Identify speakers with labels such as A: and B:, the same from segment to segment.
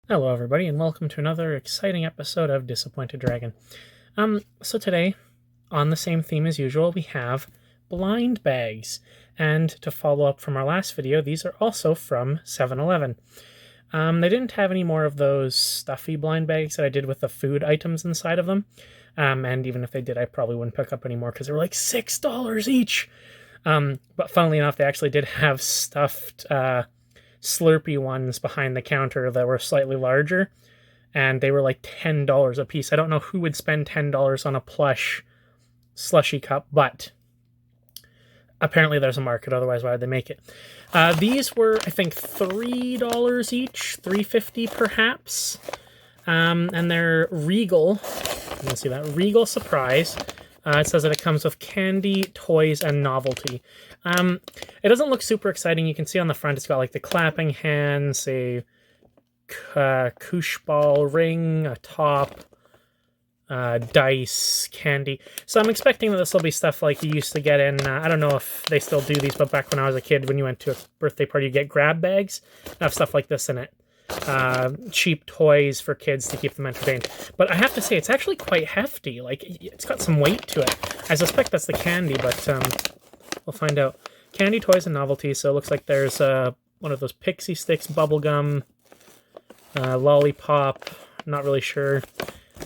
A: Hello everybody and welcome to another exciting episode of Disappointed Dragon. So today, on the same theme as usual, we have blind bags. And to follow up from our last video, these are also from 7-Eleven. They didn't have any more of those stuffy blind bags that I did with the food items inside of them. And even if they did, I probably wouldn't pick up any more because they were like $6 each. But funnily enough, they actually did have stuffed Slurpee ones behind the counter that were slightly larger, and they were like $10 a piece. I don't know who would spend $10 on a plush slushy cup, but apparently there's a market, otherwise why would they make it? These were, I think, $3 each, $3.50 perhaps, and they're Regal. You can see that, Regal Suprise. It says that it comes with candy, toys, and novelty. It doesn't look super exciting. You can see on the front it's got like the clapping hands, a koosh ball ring, a top, dice, candy. So I'm expecting that this will be stuff like you used to get in, I don't know if they still do these, but back when I was a kid, when you went to a birthday party, you get grab bags. Have stuff like this in it. Cheap toys for kids to keep them entertained. But I have to say, it's actually quite hefty. Like, it's got some weight to it. I suspect that's the candy, but we'll find out. Candy, toys, and novelties. So it looks like there's one of those pixie sticks, bubblegum, lollipop, not really sure,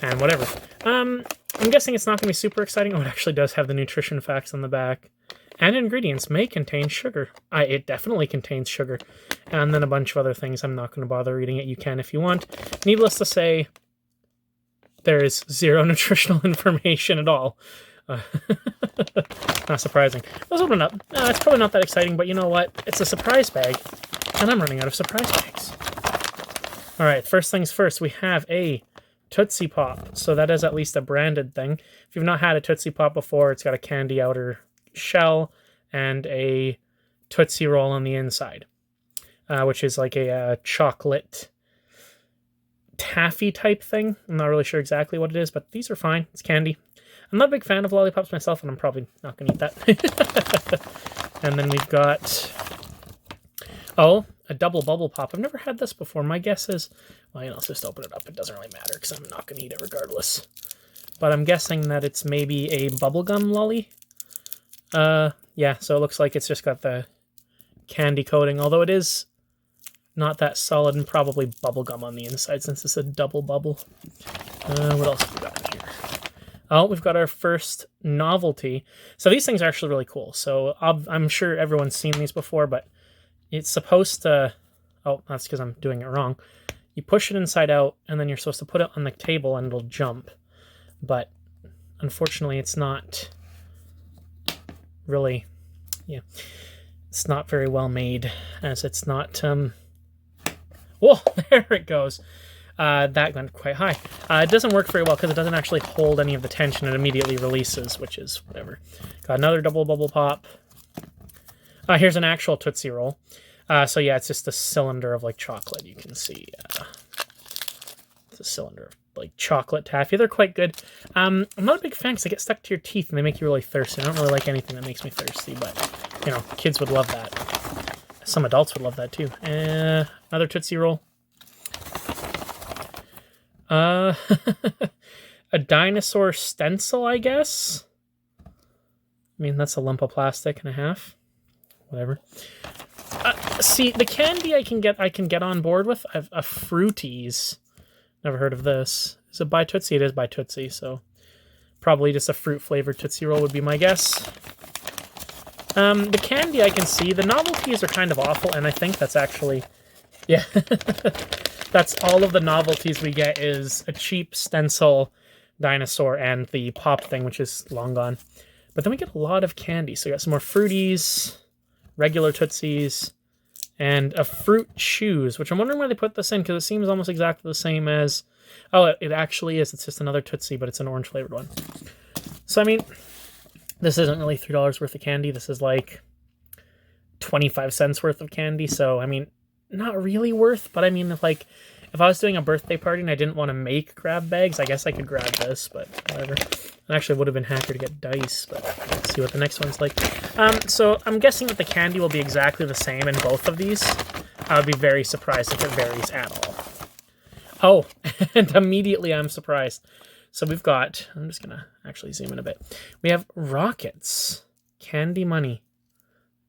A: and whatever. I'm guessing it's not going to be super exciting. Oh, it actually does have the nutrition facts on the back. And ingredients may contain sugar. It definitely contains sugar. And then a bunch of other things. I'm not going to bother reading it. You can if you want. Needless to say, there is zero nutritional information at all. Not surprising. Let's open it up. It's probably not that exciting, but you know what? It's a surprise bag, and I'm running out of surprise bags. All right, first things first, we have a Tootsie Pop. So that is at least a branded thing. If you've not had a Tootsie Pop before, it's got a candy outer shell and a Tootsie Roll on the inside, which is like a chocolate taffy type thing. I'm not really sure exactly what it is, but these are fine. It's candy. I'm not a big fan of lollipops myself, and I'm probably not going to eat that. And then we've got, a double bubble pop. I've never had this before. My guess is, well, let's just open it up. It doesn't really matter because I'm not going to eat it regardless. But I'm guessing that it's maybe a bubblegum lolly. Yeah, so it looks like it's just got the candy coating, although it is not that solid and probably bubblegum on the inside since it's a double bubble. What else have we got in here? Oh, we've got our first novelty. So these things are actually really cool. So I'm sure everyone's seen these before, but it's supposed to... Oh, that's because I'm doing it wrong. You push it inside out, and then you're supposed to put it on the table, and it'll jump. But unfortunately, it's not really... Yeah. It's not very well made, as it's not... Whoa, there it goes. That went quite high. It doesn't work very well because it doesn't actually hold any of the tension. It immediately releases, which is whatever. Got another double bubble pop. Here's an actual Tootsie Roll. So yeah, it's just a cylinder of like chocolate. You can see it's a cylinder of like chocolate taffy. They're quite good. I'm not a big fan because they get stuck to your teeth and they make you really thirsty. I don't really like anything that makes me thirsty, but you know, kids would love that. Some adults would love that too. Another Tootsie Roll. A dinosaur stencil, I guess. I mean, that's a lump of plastic and a half. Whatever. See, the candy I can get on board with. I've a Fruities. Never heard of this. Is it by Tootsie? It is by Tootsie, so probably just a fruit-flavored Tootsie Roll would be my guess. The candy I can see. The novelties are kind of awful, and I think that's actually... Yeah. That's all of the novelties we get is a cheap stencil dinosaur and the pop thing, which is long gone. But then we get a lot of candy. So we got some more Fruities, regular Tootsies, and a Fruit Chews, which I'm wondering why they put this in, because it seems almost exactly the same as... Oh, it actually is. It's just another Tootsie, but it's an orange-flavored one. So, I mean, this isn't really $3 worth of candy. This is like 25 cents worth of candy. So, I mean... Not really worth, but I mean, if I was doing a birthday party and I didn't want to make grab bags, I guess I could grab this, but whatever. It actually would have been happier to get dice, but let's see what the next one's like. So I'm guessing that the candy will be exactly the same in both of these. I would be very surprised if it varies at all. Oh, and immediately I'm surprised. So we've got, I'm just going to actually zoom in a bit. We have rockets, candy money.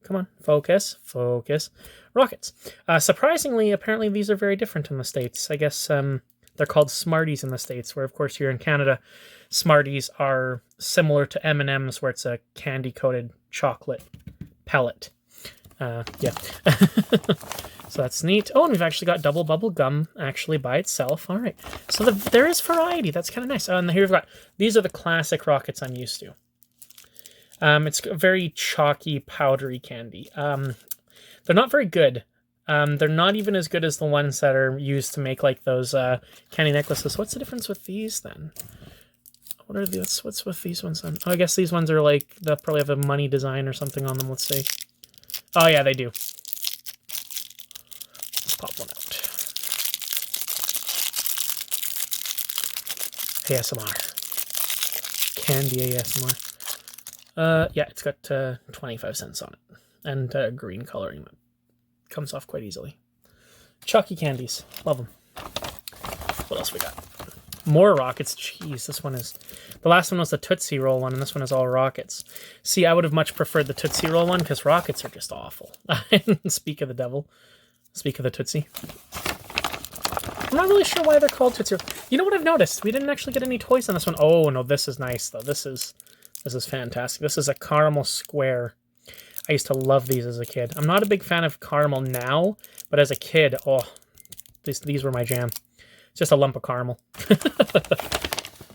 A: Come on, focus, focus. Rockets. Surprisingly, apparently these are very different in the States. I guess they're called Smarties in the States, where of course here in Canada, Smarties are similar to M&M's, where it's a candy-coated chocolate pellet. Yeah. So that's neat. Oh, and we've actually got double bubble gum actually by itself. All right. So there is variety. That's kind of nice. And here we've got, these are the classic rockets I'm used to. It's a very chalky, powdery candy. They're not very good. They're not even as good as the ones that are used to make like those candy necklaces. What's the difference with these then? What are these? What's with these ones then? Oh, I guess these ones are like, they'll probably have a money design or something on them. Let's see. Oh yeah, they do. Let's pop one out. ASMR. Candy ASMR. Yeah, it's got 25 cents on it. And green coloring that comes off quite easily. Chalky candies. Love them. What else we got? More rockets. Jeez, this one is... The last one was the Tootsie Roll one, and this one is all rockets. See, I would have much preferred the Tootsie Roll one, because rockets are just awful. Speak of the devil. Speak of the Tootsie. I'm not really sure why they're called Tootsie Roll. You know what I've noticed? We didn't actually get any toys on this one. Oh, no, this is nice, though. This is fantastic. This is a caramel square. I used to love these as a kid. I'm not a big fan of caramel now, but as a kid, oh, these were my jam. It's just a lump of caramel.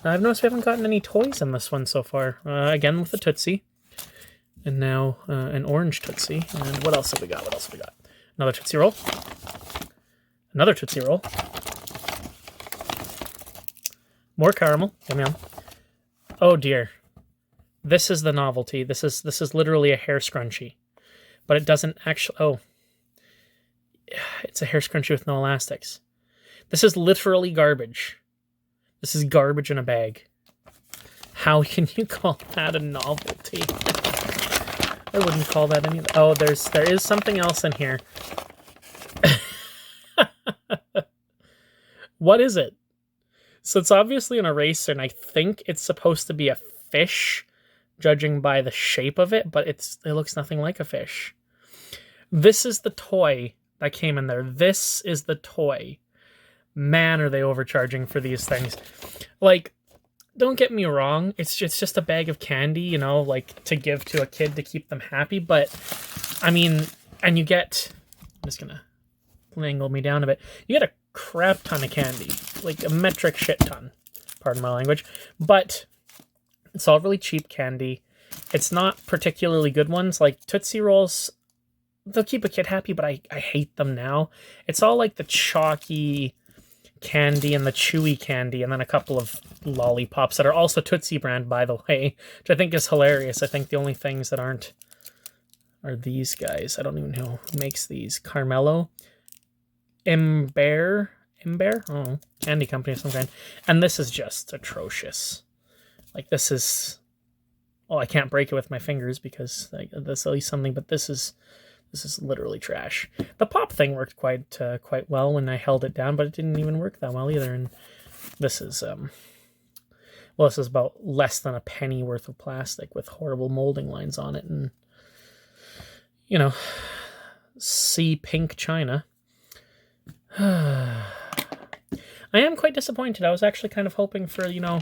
A: I've noticed we haven't gotten any toys in this one so far. Again, with the Tootsie. And now an orange Tootsie. And what else have we got? What else have we got? Another Tootsie Roll. Another Tootsie Roll. More caramel. Yum yum. Oh dear. This is the novelty. This is literally a hair scrunchie. But it doesn't actually... Oh. It's a hair scrunchie with no elastics. This is literally garbage. This is garbage in a bag. How can you call that a novelty? I wouldn't call that anything. Oh, there is something else in here. What is it? So it's obviously an eraser, and I think it's supposed to be a fish, judging by the shape of it, but it looks nothing like a fish. This is the toy that came in there. This is the toy. Man, are they overcharging for these things. Like, don't get me wrong, it's just a bag of candy, you know, like, to give to a kid to keep them happy, but, I mean, and you get, I'm just gonna angle me down a bit, you get a crap ton of candy, like a metric shit ton, pardon my language, but it's all really cheap candy. It's not particularly good ones, like Tootsie Rolls, they'll keep a kid happy, but I hate them now. It's all like the chalky candy and the chewy candy, and then a couple of lollipops that are also Tootsie brand, by the way, which I think is hilarious. I think the only things that aren't are these guys. I don't even know who makes these. Carmelo, Ember, oh, candy company of some kind. And this is just atrocious. Like, this is, oh, I can't break it with my fingers because that's at least something, but this is literally trash. The pop thing worked quite well when I held it down, but it didn't even work that well either. And this is well, this is about less than a penny worth of plastic with horrible molding lines on it, and you know, see pink china. I am quite disappointed. I was actually kind of hoping for, you know,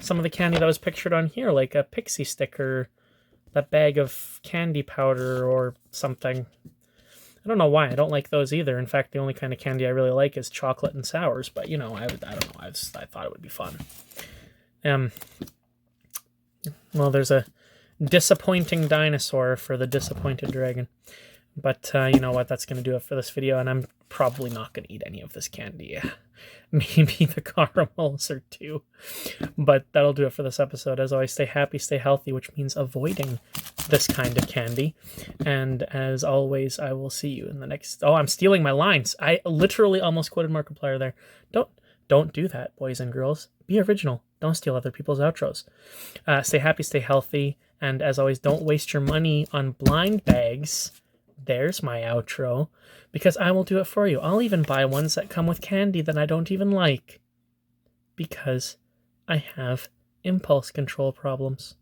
A: some of the candy that was pictured on here, like a pixie stick or that bag of candy powder or something. I don't know why. I don't like those either. In fact, the only kind of candy I really like is chocolate and sours. But, you know, I don't know. I thought it would be fun. Well, there's a disappointing dinosaur for the disappointed dragon. But you know what? That's going to do it for this video. And I'm probably not going to eat any of this candy. Maybe the caramels or two. But that'll do it for this episode. As always, stay happy, stay healthy, which means avoiding this kind of candy. And as always, I will see you in the next... Oh, I'm stealing my lines. I literally almost quoted Markiplier there. Don't do that, boys and girls. Be original. Don't steal other people's outros. Stay happy, stay healthy. And as always, don't waste your money on blind bags there's my outro, because I will do it for you. I'll even buy ones that come with candy that I don't even like, because I have impulse control problems.